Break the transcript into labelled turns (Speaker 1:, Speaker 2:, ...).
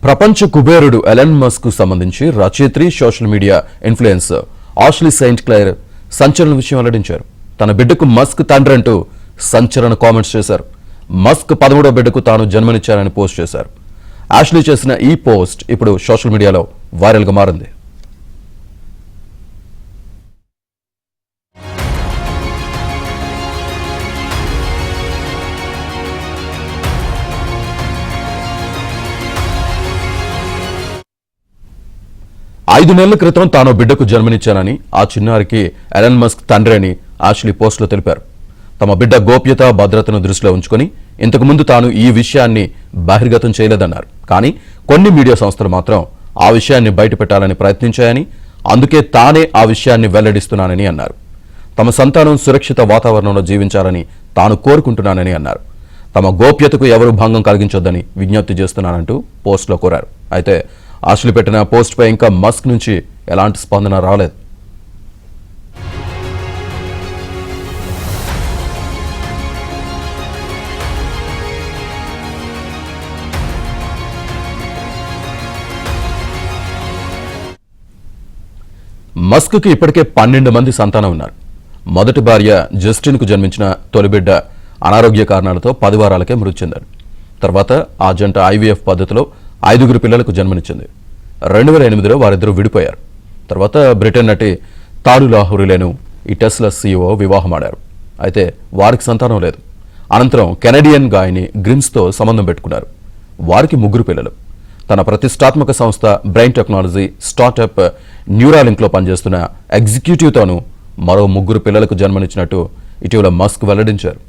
Speaker 1: ప్రపంచ కుబేరుడు Elon Musk కు సంబంధించి రచయిత్రి social media influencer Ashley Saint Clair సంచలన విషయం వెల్లడించారు. తన బిడ్డకు మస్క్ తండ్రి అంటూ సంచలన కామెంట్స్ చేశారు. మస్క్ 13వ బిడ్డకు తాను జన్మనిచ్చారని పోస్ట్ చేశారు. ఆష్లీ చేసిన ఈ పోస్ట్ ఇప్పుడు సోషల్ మీడియాలో వైరల్ గా మారింది. ఐదు నెలల క్రితం తాను బిడ్డకు జన్మనిచ్చానని, ఆ చిన్నారికి ఎలన్ మస్క్ తండ్రి అని ఆష్లీ పోస్టులో తెలిపారు. తమ బిడ్డ గోప్యత భద్రతను దృష్టిలో ఉంచుకొని ఇంతకుముందు తాను ఈ విషయాన్ని బహిర్గతం చేయలేదన్నారు. కానీ కొన్ని మీడియా సంస్థలు మాత్రం ఆ విషయాన్ని బయటపెట్టాలని ప్రయత్నించాయని, అందుకే తానే ఆ విషయాన్ని వెల్లడిస్తున్నానని అన్నారు. తమ సంతానం సురక్షిత వాతావరణంలో జీవించాలని తాను కోరుకుంటున్నానని అన్నారు. తమ గోప్యతకు ఎవరు భంగం కలిగించొద్దని విజ్ఞప్తి చేస్తున్నానంటూ పోస్టులో కోరారు. అయితే ఆష్లీ పెట్టిన పోస్ట్ పై ఇంకా మస్క్ నుంచి ఎలాంటి స్పందన రాలేదు. మస్క్ కి ఇప్పటికే 12 మంది సంతానం ఉన్నారు. మొదటి భార్య జస్టిన్ కు జన్మించిన తొలి బిడ్డ అనారోగ్య కారణాలతో 10 వారాలకే మృతి చెందాడు. తర్వాత ఆ జంట IVF పద్ధతిలో 5 పిల్లలకు జన్మనిచ్చింది. 2008లో వారిద్దరూ విడిపోయారు. తర్వాత బ్రిటన్ నటి తాలు లాహోరీలను ఈ టెస్లా CEO వివాహమాడారు. అయితే వారికి సంతానం లేదు. అనంతరం కెనడియన్ గాయని గ్రిమ్స్తో సంబంధం పెట్టుకున్నారు. వారికి 3 పిల్లలు. తన ప్రతిష్టాత్మక సంస్థ బ్రెయిన్ టెక్నాలజీ స్టార్టప్ న్యూరాలింక్లో పనిచేస్తున్న ఎగ్జిక్యూటివ్తోనూ మరో 3 పిల్లలకు జన్మనిచ్చినట్టు ఇటీవల మస్క్ వెల్లడించారు.